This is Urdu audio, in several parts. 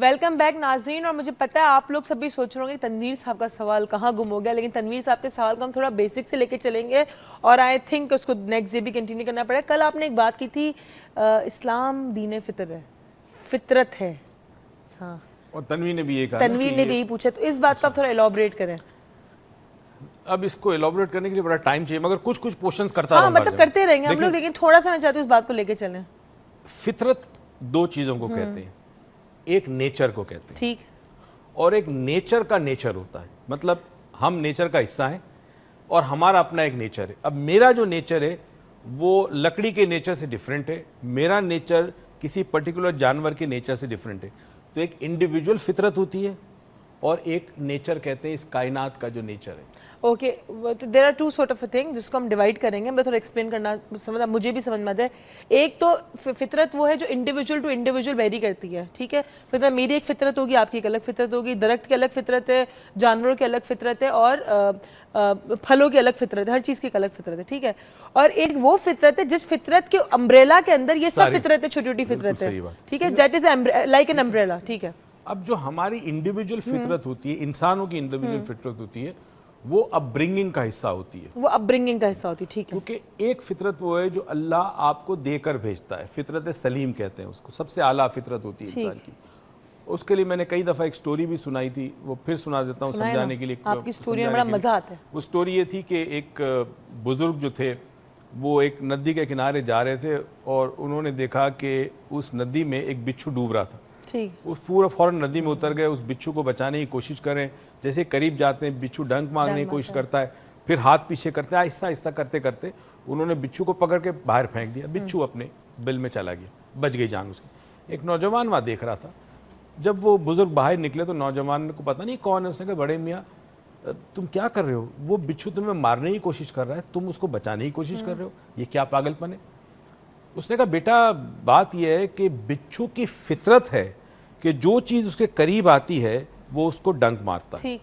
ویلکم بیک ناظرین. اور مجھے پتا ہے آپ لوگ سب بھی سوچ رہے ہوں گے تنویر صاحب کا سوال کہاں گم ہو گیا, لیکن تنویر صاحب کے سوال کو ہم تھوڑا بیسک سے لے کے چلیں گے اور آئی تھنک اس کو نیکسٹ ڈے بھی کنٹینیو کرنا پڑے. کل آپ نے ایک بات کی تھی اسلام دین فطر ہے, فطرت ہے. ہاں, اور تنویر نے بھی یہ کہا, تنویر نے بھی یہی پوچھا, تو اس بات کو آپ تھوڑا ایلابریٹ کریں. اب اس کو ایلابریٹ کرنے کے لیے بڑا ٹائم چاہیے, مگر کچھ پوشنز کرتا رہوں گا. ہاں مطلب کرتے رہیں گے ہم لوگ, لیکن تھوڑا سا میں چاہتی ہوں اس بات کو لے کے چلیں. فطرت دو چیزوں کو کہتے ہیں, ایک نیچر کو کہتے ہیں, ٹھیک, اور ایک نیچر کا نیچر ہوتا ہے. مطلب ہم نیچر کا حصہ ہیں اور ہمارا اپنا ایک نیچر ہے. اب میرا جو نیچر ہے وہ لکڑی کے نیچر سے ڈیفرنٹ ہے, میرا نیچر کسی پرٹیکولر جانور کے نیچر سے ڈیفرنٹ ہے. تو ایک انڈیویجول فطرت ہوتی ہے اور ایک نیچر کہتے ہیں اس کائنات کا جو نیچر ہے. اوکے, تو there are two sort of a thing جس کو ہم ڈیوائڈ کریں گے. میں تھوڑا ایکسپلین کرنا مجھے بھی سمجھ میں آتا ہے. ایک تو فطرت وہ ہے جو انڈیویجول ٹو انڈیویجول ویری کرتی ہے, ٹھیک ہے. مطلب میری ایک فطرت ہوگی, آپ کی ایک الگ فطرت ہوگی, درخت کی الگ فطرت ہے, جانوروں کی الگ فطرت ہے, اور پھلوں کی الگ فطرت ہے, ہر چیز کی ایک الگ فطرت ہے, ٹھیک ہے. اور ایک وہ فطرت ہے جس فطرت کے امبریلا کے اندر یہ سب فطرتیں چھوٹی چھوٹی فطرت ہے, ٹھیک ہے. That is like an umbrella, ٹھیک ہے. اب جو ہماری انڈیویجول فطرت ہوتی ہے, انسانوں کی انڈیویجول فطرت ہوتی ہے, وہ اپ برنگنگ کا حصہ ہوتی ہے. وہ اپ برنگنگ کا حصہ ہوتی ہے, ٹھیک ہے. کیونکہ ایک فطرت وہ ہے جو اللہ آپ کو دے کر بھیجتا ہے, فطرت سلیم کہتے ہیں اس کو, سب سے اعلیٰ فطرت ہوتی ہے انسان کی. اس کے لیے میں نے کئی دفعہ ایک سٹوری بھی سنائی تھی, وہ پھر سنا دیتا ہوں سمجھانے کے لیے. آپ کی سٹوری میں بڑا مزہ آتا ہے. وہ سٹوری یہ تھی کہ ایک بزرگ جو تھے وہ ایک ندی کے کنارے جا رہے تھے اور انہوں نے دیکھا کہ اس ندی میں ایک بچھو ڈوب رہا تھا. اس پورا فوراً ندی میں اتر گئے, اس بچھو کو بچانے کی کوشش کریں. جیسے قریب جاتے ہیں بچھو ڈنک مارنے کی کوشش کرتا ہے, پھر ہاتھ پیچھے کرتے ہیں, آہستہ آہستہ کرتے کرتے انہوں نے بچھو کو پکڑ کے باہر پھینک دیا. بچھو اپنے بل میں چلا گیا, بچ گئی جان اس کی. ایک نوجوان وہاں دیکھ رہا تھا. جب وہ بزرگ باہر نکلے تو نوجوان کو پتہ نہیں کون ہے, اس نے کہا بڑے میاں تم کیا کر رہے ہو, وہ بچھو تمہیں مارنے کی کوشش کر رہا ہے, تم اس کو بچانے کی کوشش کر رہے ہو, یہ کیا پاگل پن ہے. اس نے کہا بیٹا بات یہ ہے کہ بچھو کی فطرت ہے کہ جو چیز اس کے قریب آتی ہے وہ اس کو ڈنک مارتا ہے.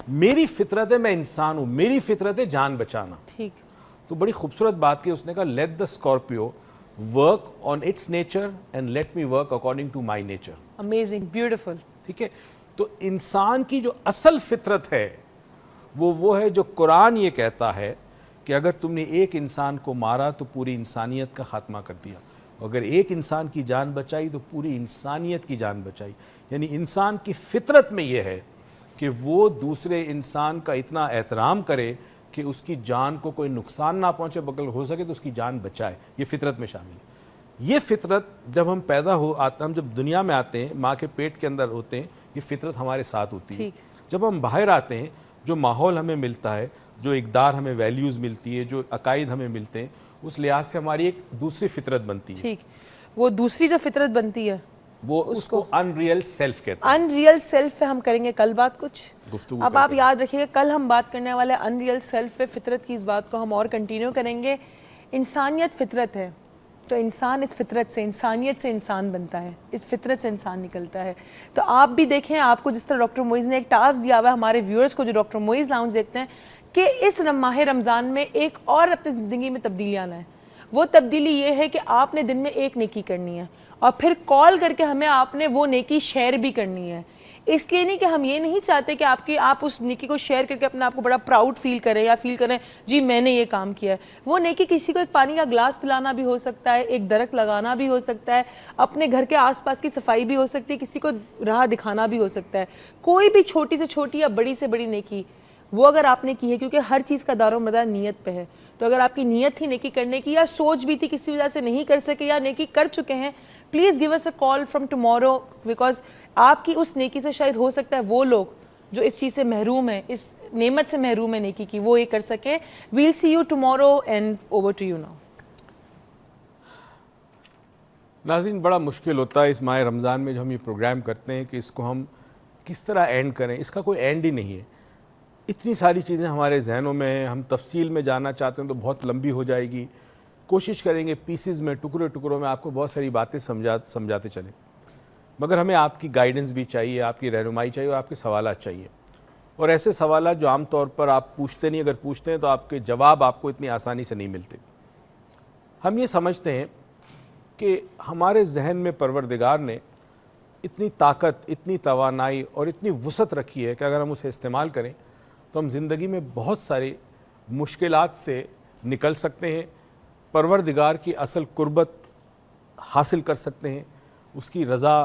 میری فطرت ہے, میں انسان ہوں, میری فطرت ہے جان بچانا. تو بڑی خوبصورت بات کی اس نے کہا let the Scorpio work on its nature and let me work according to my nature. Amazing, beautiful. ٹھیک ہے. تو انسان کی جو اصل فطرت ہے وہ ہے جو قرآن یہ کہتا ہے کہ اگر تم نے ایک انسان کو مارا تو پوری انسانیت کا خاتمہ کر دیا, اگر ایک انسان کی جان بچائی تو پوری انسانیت کی جان بچائی. یعنی انسان کی فطرت میں یہ ہے کہ وہ دوسرے انسان کا اتنا احترام کرے کہ اس کی جان کو کوئی نقصان نہ پہنچے, بلکہ ہو سکے تو اس کی جان بچائے. یہ فطرت میں شامل ہے. یہ فطرت جب ہم پیدا ہم جب دنیا میں آتے ہیں, ماں کے پیٹ کے اندر ہوتے ہیں, یہ فطرت ہمارے ساتھ ہوتی ہے. جب ہم باہر آتے ہیں, جو ماحول ہمیں ملتا ہے, جو اقدار ہمیں ویلیوز ملتی ہے, جو عقائد ہمیں ملتے ہیں, اس لحاظ سے ہماری ایک دوسری فطرت بنتی ہے. ٹھیک, وہ دوسری جو فطرت بنتی ہے وہ اس کو ان ریئل سیلف کہتے ہیں. ان ریئل سیلف پہ ہم کریں گے کل بات کچھ گفتگو. اب آپ یاد رکھیے گا کل ہم بات کرنے والے ان ریئل سیلف پہ, فطرت کی اس بات کو ہم اور کنٹینیو کریں گے. انسانیت فطرت ہے, تو انسان اس فطرت سے, انسانیت سے انسان بنتا ہے, اس فطرت سے انسان نکلتا ہے. تو آپ بھی دیکھیں, آپ کو جس طرح ڈاکٹر معیز نے ایک ٹاسک دیا ہوا ہے ہمارے ویورز کو جو ڈاکٹر معیز لاؤنج دیکھتے ہیں, کہ اس ماہ رمضان میں ایک اور اپنی زندگی میں تبدیلی آنا ہے. وہ تبدیلی یہ ہے کہ آپ نے دن میں ایک نیکی کرنی ہے, اور پھر کال کر کے ہمیں آپ نے وہ نیکی شیئر بھی کرنی ہے. اس لیے نہیں کہ ہم یہ نہیں چاہتے کہ آپ اس نیکی کو شیئر کر کے اپنے آپ کو بڑا پراؤڈ فیل کریں یا فیل کریں جی میں نے یہ کام کیا ہے. وہ نیکی کسی کو ایک پانی کا گلاس پلانا بھی ہو سکتا ہے, ایک درخت لگانا بھی ہو سکتا ہے, اپنے گھر کے آس پاس کی صفائی بھی ہو سکتی ہے, کسی کو راہ دکھانا بھی ہو سکتا ہے. کوئی بھی چھوٹی سے چھوٹی یا بڑی سے بڑی نیکی وہ اگر آپ نے کی ہے, کیونکہ ہر چیز کا دار و مدار نیت پہ ہے, تو اگر آپ کی نیت تھی نیکی کرنے کی, یا سوچ بھی تھی کسی وجہ سے نہیں کر سکے, یا نیکی کر چکے ہیں, please give us a call from tomorrow, because آپ کی اس نیکی سے شاید ہو سکتا ہے وہ لوگ جو اس چیز سے محروم ہیں, اس نعمت سے محروم ہیں نیکی کی, وہ یہ کر سکے. Well see you tomorrow and over to you now. ناظرین بڑا مشکل ہوتا ہے اس ماہ رمضان میں جو ہم یہ پروگرام کرتے ہیں کہ اس کو ہم کس طرح اینڈ کریں. اس کا کوئی اینڈ ہی نہیں ہے. اتنی ساری چیزیں ہمارے ذہنوں میں ہیں, ہم تفصیل میں جانا چاہتے ہیں تو بہت لمبی ہو جائے گی. کوشش کریں گے پیسز میں, ٹکڑوں میں آپ کو بہت ساری باتیں سمجھاتے چلیں, مگر ہمیں آپ کی گائیڈنس بھی چاہیے, آپ کی رہنمائی چاہیے, اور آپ کے سوالات چاہیے. اور ایسے سوالات جو عام طور پر آپ پوچھتے نہیں, اگر پوچھتے ہیں تو آپ کے جواب آپ کو اتنی آسانی سے نہیں ملتے. ہم یہ سمجھتے ہیں کہ ہمارے ذہن میں پروردگار نے اتنی طاقت، اتنی توانائی اور اتنی وسعت رکھی ہے کہ اگر ہم اسے استعمال کریں تو ہم زندگی میں بہت ساری مشکلات سے نکل سکتے ہیں، پروردگار کی اصل قربت حاصل کر سکتے ہیں، اس کی رضا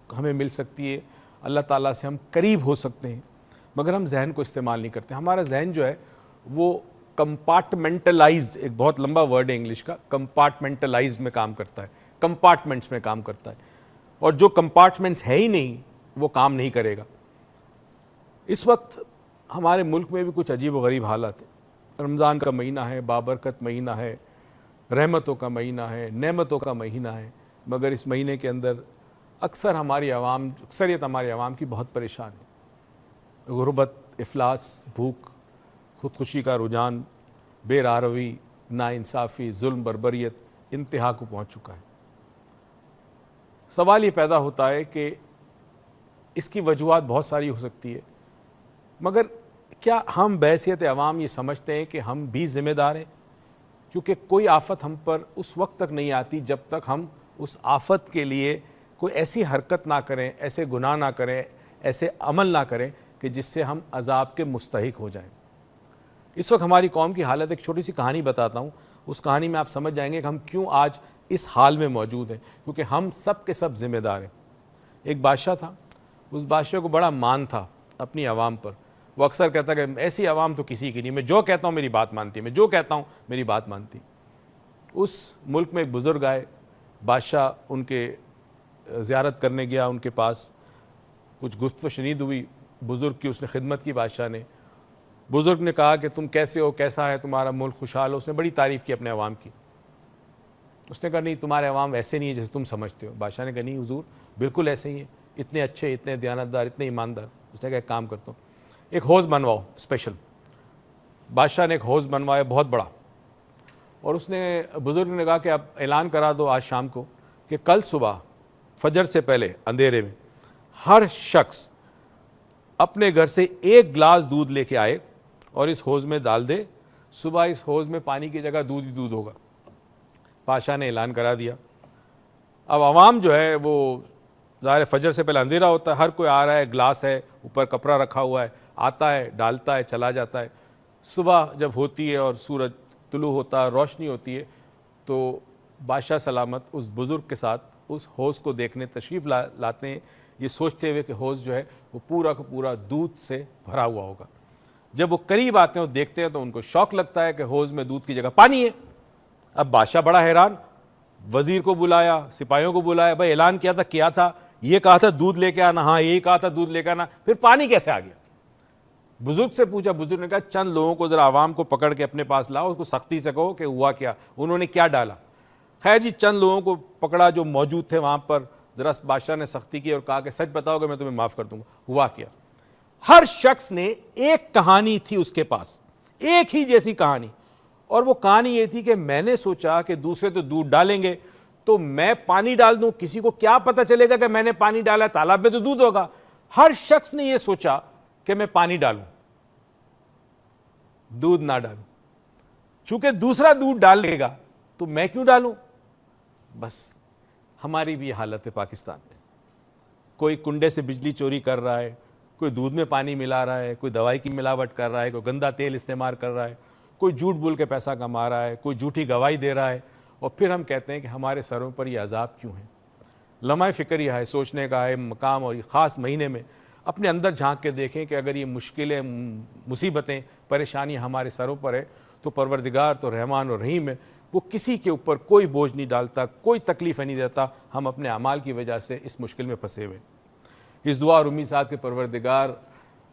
ہمیں مل سکتی ہے، اللہ تعالیٰ سے ہم قریب ہو سکتے ہیں، مگر ہم ذہن کو استعمال نہیں کرتے. ہمارا ذہن جو ہے وہ کمپارٹمنٹلائزڈ، ایک بہت لمبا ورڈ ہے انگلش کا، کمپارٹمنٹلائزڈ میں کام کرتا ہے، کمپارٹمنٹس میں کام کرتا ہے، اور جو کمپارٹمنٹس ہے ہی نہیں وہ کام نہیں کرے گا. اس وقت ہمارے ملک میں بھی کچھ عجیب و غریب حالات ہیں. رمضان کا مہینہ ہے، بابرکت مہینہ ہے، رحمتوں کا مہینہ ہے، نعمتوں کا مہینہ ہے، مگر اس مہینے کے اندر اکثریت ہماری عوام کی بہت پریشان ہے. غربت، افلاس، بھوک، خودکشی کا رجحان، بے راروی، ناانصافی، ظلم، بربریت انتہا کو پہنچ چکا ہے. سوال یہ پیدا ہوتا ہے کہ اس کی وجوہات بہت ساری ہو سکتی ہے، مگر کیا ہم بحیثیت عوام یہ سمجھتے ہیں کہ ہم بھی ذمہ دار ہیں؟ کیونکہ کوئی آفت ہم پر اس وقت تک نہیں آتی جب تک ہم اس آفت کے لیے کوئی ایسی حرکت نہ کریں، ایسے گناہ نہ کریں، ایسے عمل نہ کریں کہ جس سے ہم عذاب کے مستحق ہو جائیں. اس وقت ہماری قوم کی حالت، ایک چھوٹی سی کہانی بتاتا ہوں، اس کہانی میں آپ سمجھ جائیں گے کہ ہم کیوں آج اس حال میں موجود ہیں، کیونکہ ہم سب کے سب ذمہ دار ہیں. ایک بادشاہ تھا، اس بادشاہ کو بڑا مان تھا اپنی عوام پر. وہ اکثر کہتا کہ ایسی عوام تو کسی کی نہیں، میں جو کہتا ہوں میری بات مانتی ہے، میں جو کہتا ہوں میری بات مانتی. اس ملک میں ایک بزرگ آئے، بادشاہ ان کے زیارت کرنے گیا، ان کے پاس کچھ گفت و شنید ہوئی بزرگ کی، اس نے خدمت کی بادشاہ نے. بزرگ نے کہا کہ تم کیسے ہو، کیسا ہے تمہارا ملک، خوشحال ہو؟ اس نے بڑی تعریف کی اپنے عوام کی. اس نے کہا نہیں، تمہارے عوام ایسے نہیں ہے جیسے تم سمجھتے ہو. بادشاہ نے کہا نہیں حضور، بالکل ایسے ہی ہیں، اتنے اچھے، اتنے دیانتدار، اتنے ایماندار. اس نے کہا ایک کام کرتا ہوں، ایک حوض بنواؤ اسپیشل. بادشاہ نے ایک حوض بنوایا بہت بڑا، اور اس نے بزرگ نے کہا کہ اب اعلان کرا دو آج شام کو کہ کل صبح فجر سے پہلے اندھیرے میں ہر شخص اپنے گھر سے ایک گلاس دودھ لے کے آئے اور اس حوض میں ڈال دے. صبح اس حوض میں پانی کی جگہ دودھ ہی دودھ ہوگا. بادشاہ نے اعلان کرا دیا. اب عوام جو ہے وہ ظاہر فجر سے پہلے اندھیرا ہوتا ہے، ہر کوئی آ رہا ہے، گلاس ہے، اوپر کپڑا رکھا ہوا ہے، آتا ہے، ڈالتا ہے، چلا جاتا ہے. صبح جب ہوتی ہے اور سورج طلوع ہوتا ہے، روشنی ہوتی ہے، تو بادشاہ سلامت اس بزرگ کے ساتھ اس حوض کو دیکھنے تشریف لاتے ہیں، یہ سوچتے ہوئے کہ حوض جو ہے وہ پورا کا پورا دودھ سے بھرا ہوا ہوگا. جب وہ قریب آتے ہیں اور دیکھتے ہیں تو ان کو شوق لگتا ہے کہ حوض میں دودھ کی جگہ پانی ہے. اب بادشاہ بڑا حیران، وزیر کو بلایا، سپاہیوں کو بلایا، بھائی اعلان کیا تھا، یہ کہا تھا دودھ لے کے آنا، ہاں یہی کہا تھا دودھ لے کے آنا، پھر پانی کیسے آ گیا؟ بزرگ سے پوچھا. بزرگ نے کہا چند لوگوں کو ذرا عوام کو پکڑ کے اپنے پاس لاؤ، اس کو سختی سے کہو کہ ہوا کیا، انہوں نے کیا ڈالا. خیر جی، چند لوگوں کو پکڑا جو موجود تھے وہاں پر. ذرا بادشاہ نے سختی کی اور کہا کہ سچ بتاؤ گے میں تمہیں معاف کر دوں گا. ہوا کیا؟ ہر شخص نے ایک کہانی تھی اس کے پاس، ایک ہی جیسی کہانی، اور وہ کہانی یہ تھی کہ میں نے سوچا کہ دوسرے تو دودھ ڈالیں گے تو میں پانی ڈال دوں، کسی کو کیا پتہ چلے گا کہ میں نے پانی ڈالا، تالاب میں تو دودھ ہوگا. ہر شخص نے یہ سوچا کہ میں پانی ڈالوں، دودھ نہ ڈالوں، چونکہ دوسرا دودھ ڈال دے گا تو میں کیوں ڈالوں. بس ہماری بھی یہ حالت ہے پاکستان میں. کوئی کنڈے سے بجلی چوری کر رہا ہے، کوئی دودھ میں پانی ملا رہا ہے، کوئی دوائی کی ملاوٹ کر رہا ہے، کوئی گندا تیل استعمال کر رہا ہے، کوئی جھوٹ بول کے پیسہ کما رہا ہے، کوئی جھوٹی گواہی دے رہا ہے، اور پھر ہم کہتے ہیں کہ ہمارے سروں پر یہ عذاب کیوں ہے. لمحہ فکر یہ ہے، سوچنے کا ہے مقام، اور یہ خاص مہینے میں اپنے اندر جھانک کے دیکھیں کہ اگر یہ مشکلیں، مصیبتیں، پریشانیاں ہمارے سروں پر ہے تو پروردگار تو رحمان اور رحیم ہے، وہ کسی کے اوپر کوئی بوجھ نہیں ڈالتا، کوئی تکلیف نہیں دیتا. ہم اپنے اعمال کی وجہ سے اس مشکل میں پھنسے ہوئے. اس دعا اور امید ساتھ کہ پروردگار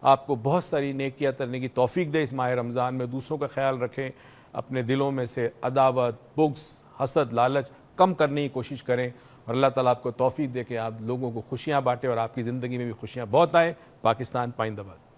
آپ کو بہت ساری نیکیاں کرنے کی توفیق دے اس ماہ رمضان میں. دوسروں کا خیال رکھیں، اپنے دلوں میں سے عداوت، بغض، حسد، لالچ کم کرنے کی کوشش کریں، اور اللہ تعالیٰ آپ کو توفیق دے کہ آپ لوگوں کو خوشیاں بانٹیں اور آپ کی زندگی میں بھی خوشیاں بہت آئیں. پاکستان پائندہ باد.